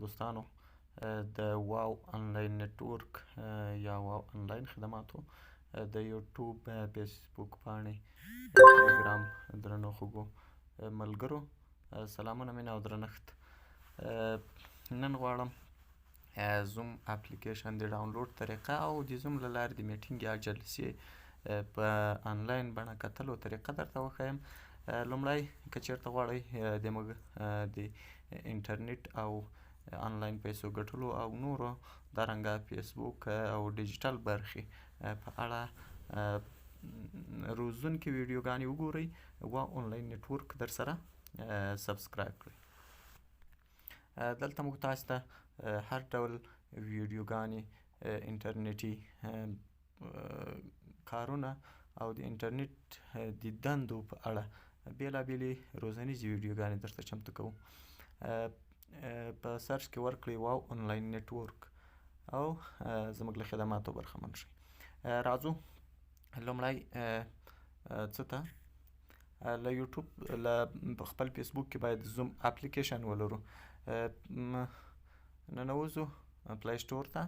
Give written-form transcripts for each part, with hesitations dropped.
دوستانو د واو انلاین نتورک یا واو انلاین خدماتو د یوټیوب فیسبوک پاڼې ټلګرام درنو خوږو ملګرو سلامونه مینه او درنښت. نن غواړم زوم اپلیکیشن د ډاونلوډ طریقه او د زوم له لارې د میټینګ یا جلسې په انلاین بڼه کتلو طریقه درته وښیم. لومړی که چېرته غواړئ د موږ د انټرنیټ او انلاین پیسو ګټلو او نورو دارنګه فیسبوک او ډیجیټل برخې په اړه روزونکې ویډیوګانې وګورئ، واو انلاین نتورک در سره سبسکرایب کړئ. دلته موږ تاسو ته هر ډول ویډیوګانې، انټرنیټي کارونه او د انټرنیټ د دندو په اړه بېلابېلې روزنیزې ویډیوګانې درته چمتو کوو. په سرچ کې ورکړئ واو انلاین نتورک او زموږ له خدماتو برخمن شئ. راځو لومړی څه ته له یوټیوب له خپل فیسبوک کې باید زوم اپلیکیشن ولرو. ننوځو پلی سټور ته.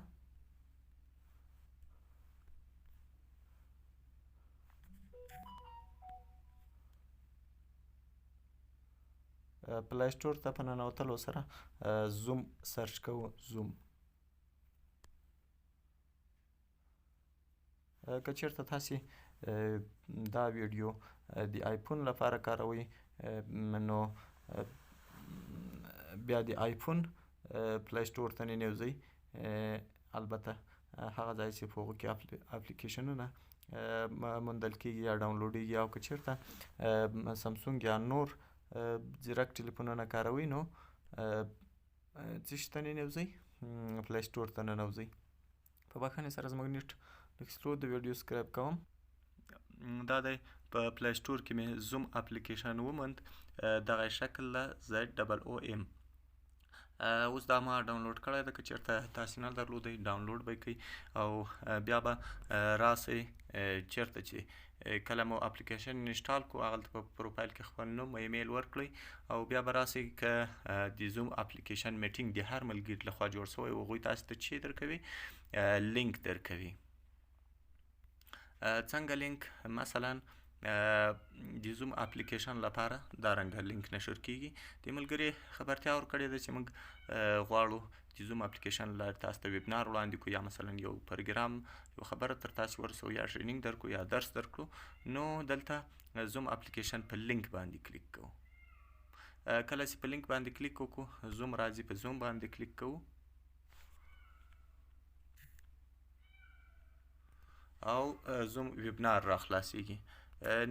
پلی سټور ته په ننوتلو سره زوم سرچ کوو. زوم که چېرته تاسې دا ویډیو د آیفون لپاره کاروئ نو بیا د آیفون پلی سټور ته ننوځئ. البته هغه ځای چې په هغو کې اپلیکیشنونه موندل کېږي یا ډاونلوډېږي، او که چېرته سمسونګ یا نور ځیرک ټلیفونونه کاروئ نو څه شي ته ننوځئ؟ پلی سټور ته ننوځئ. په بښنې سره زموږ نیټ لږ سلو د ویډیو سکرایب کوم. دا دی په پلی سټور کې مې زوم اپلیکیشن وموند، دغه شکل ده ZOOM. اوس دا ما ډاونلوډ کړی ده. که چېرته تاسې نه درلودی ډاونلوډ به یې کوئ او بیا به راسئ چېرته چې کله مو اپلیکیشن انسټال کړو هغلته په پروفایل کې خپل نوم او ایمیل ورکړئ او بیا به راسئ که د زوم اپلیکیشن میټینګ د هر ملګري لخوا جوړ شوی و هغوی تاسو ته چی درکوي؟ لینک درکوي. څنګه لینک؟ مثلا د زوم اپلیکیشن لپاره دا رنګه لینک نشر کیږي. د ملګري خبرتیا ورکړې ده چې موږ غواړو د زوم اپلیکیشن له لارې تاسو ته ویبنار وړاندې کړو یا مثلا یو پروګرام یو خبره تر تاسو ورسوو یا ټرینینګ درکړو یا درس درکړو، نو دلته زوم اپلیکیشن په لینک باندې کلیک کوو. کله چې په لینک باندې کلیک وکړو زوم راځي، په زوم باندې کلیک کوو او زوم ویبنار را خلاصیږي.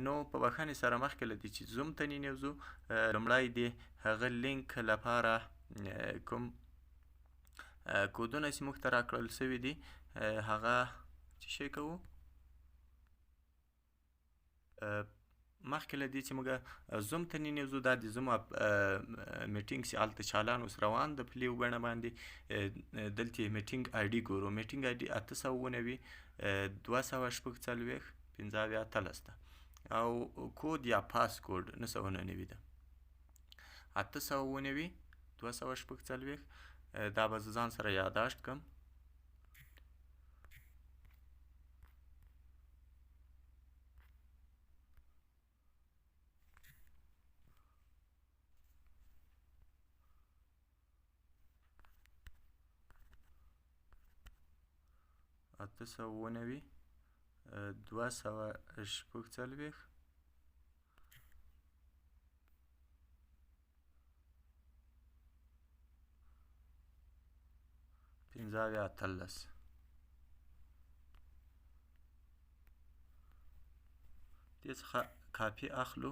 نو په بښنې سره مخکې له دې چې زوم ته ننوځو لومړی د هغه لینک لپاره کوم کودونه چې موږ ته راکړل سوي دي هغه څه شی کوو؟ مخکې له دې چې موږ زوم ته ننوځو دا د زوم میټینګ چې هلته چالان اوس روان ده په لیو بڼه باندې، دلته یې میټینګ آی ډي ګورو. میټینګ آی ډي 899 246 15 ده او کود یا پاس کود 999 ده. 899 246 دا به زه ځان سره یاداشت کړم. اته سوه اووه نوي 246 15 دې څخه کاپي اخلو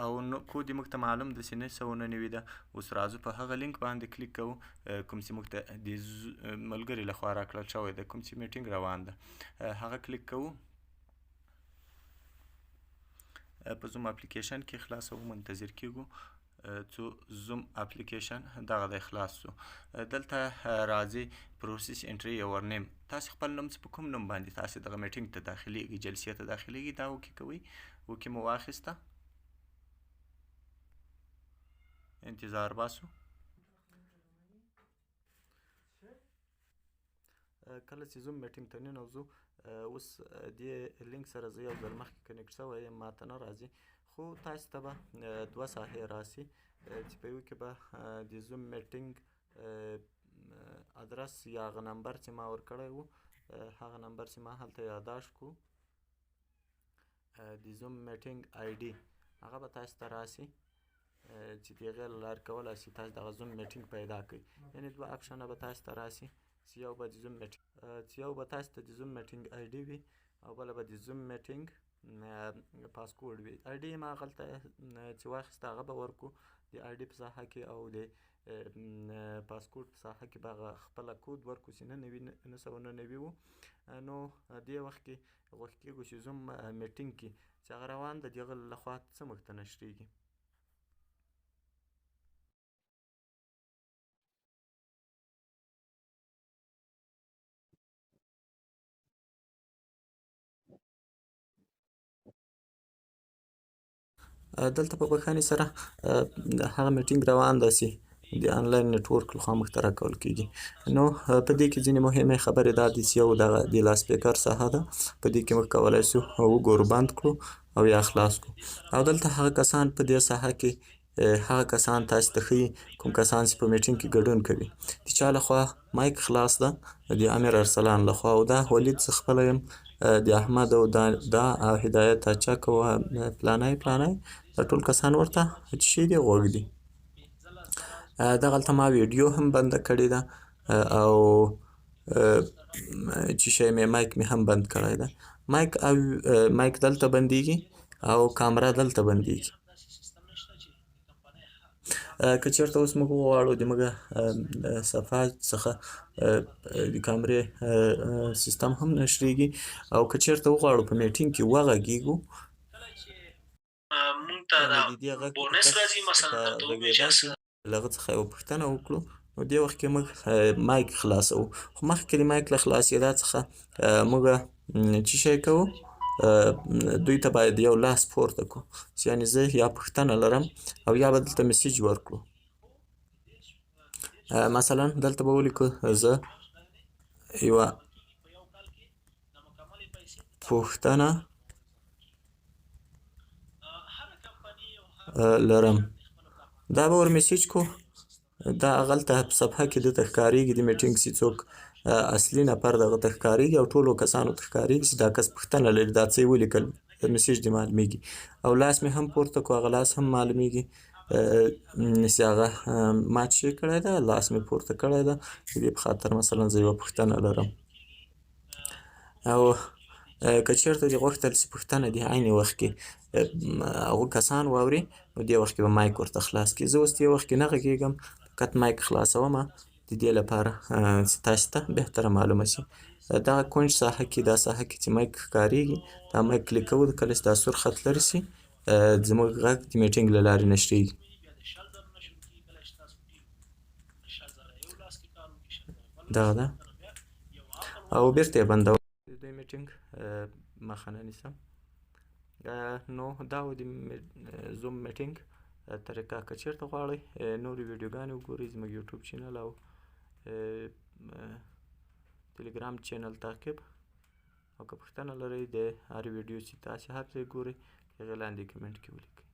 او کود یې موږ ته معلوم ده چې 999 ده. اوس راځو په هغه لینک باندې کلیک کوو کوم چې موږ ته د ملګري لخوا راکړل شوی ده، کوم چې میټینګ روان ده هغه کلیک کوو. په زوم اپلیکیشن کې خلاصوو، منتظر کیږو څو زوم اپلیکیشن دغه دی خلاص شو. دلته راځي پروسس انټري یور نیم. تاسې خپل نوم چې په کوم نوم باندې تاسې دغه میټینګ ته داخلیږئ، جلسې ته داخلیږئ، دا وکې کوئ. وکې مو واخیسته، انتظار باسو. کله چې زوم میټینګ ته ننوځو اوس دې لینک سره زه یو ځل مخکې کنیکټ شوی یم، ماته نه راځي، خو تاسو ته به 2 ساحې راسي چې په یو کې به د زوم میټینګ ادرس یا هغه نمبر چې ما ورکړی و هغه نمبر چې ما هلته یاداشت کړو د زوم میټینګ آی ډي هغه به تاسو ته راسي چې د هغې له لارې کولی شئ تاسو دغه زوم میټینګ پیدا کړئ. یعنې 2 اپشنه به تاسو ته راسي چې یو به تاسو ته د زوم میټینګ آی ډي وي او بله به د زوم میټینګ پاسکوډ وي. آی ډي ما هغلته چې واخیسته هغه به ورکړو د آی ډي په ساحه کې او د پاسکوډ په ساحه کې به هغه خپله کود ورکړو چې 999 و. نو دې وخت کې غوښتل کېږو چې زوم میټینګ کې چې هغه روان د دغه لخوا څه موږ ته نشریږي. دلته په بښنې سره هغه میټینګ روان ده چې د آنلاین نیټورک لخوا موږ ته راکول کېږي. نو په دې کې ځینې مهمې خبرې دا دي چې یو دغه د لاسپیکر ساحه ده، په دې کې موږ کولی شو وګورو بند کړو او یا خلاص کړو. او دلته هغه کسان په دې ساحه کې هغه کسان تاسو ته ښیي کوم کسان چې په میټینګ کې ګډون کوي. د چا لخوا مایک خلاص ده د امیر ارسلان لخوا او دا ولید زه خپله یم د احمد او دا هدایت اچک او پلانی دا ټول کسان ورته څه شي دي غوږ دي. دغلته ما ویډیو هم بنده کړې ده او چې شی مې مایک مې هم بند کړی ده. مایک دلته بندیږي او کامره دلته بندیږي. که چېرته اوس موږ وغواړو د موږ صفحه څخه د کامرې سیستم هم نشریږي او که چېرته وغواړو په میټینګ کې وغږیږو مونږ ته دا بونس راځي مثلا درته ووایو چې له هغه څخه یوه پوښتنه وکړو نو دې وخت کې موږ مایک خلاصوو. خو مخکې د مایک له خلاصېدا څخه موږ څه شی کوو دوی ته باید یو لاس پورته کړو چې یعنې زه یا پوښتنه لرم او یا به دلته میسیج ورکړو. مثلا دلته به ولیکو زه یوه پوښتنه لرم، دا به ور میسیج کو. دا هغلته په صفحه کې دته ښکارېږي د میټینګ چې څوک اصلي نفر دغه ته ښکارېږي او ټولو کسانو ته ښکارېږي چې دا کس پوښتنه لري، دا څه یې ولیکل میسیج دې معلومیږي. او لاس مې هم پورته کړو هغه لاس هم معلومیږي چې هغه ما څه شی کړی ده، لاس مې پورته کړی ده د دې په خاطر مثلا زه یوه پوښتنه لرم. او که چېرته دې غوښتل چې پوښتنه دې عین وخت کې هغو کسان واوري نو دې وخت کې به مایک ورته خلاص کړي. زه اوس دې وخت کې نه غږیږم، فقط مایک خلاصومه د دې لپاره چې تاسو ته بهتره معلومه شي. دغه کونج ساحه کې دا ساحه کې چې مایک ښکارېږي دا مایک کلیک کوو، کله چې دا سور خط لرې شي زموږ غږ د میټینګ له لارې نشریږي. دغه ده او بیرته یې بندوم د دوی میټینګ مخه نه نیسم. نو دا و د زوم میټینګ طریقه. که چېرته غواړئ نورې ویډیوګانې وګورئ زموږ یوټیوب چینل او ټلګرام چینل تعقیب او که پوښتنه لرئ د هرې ویډیو چې تاسې هر ځای ګورئ هغې لاندې کمنټ کې ولیکئ.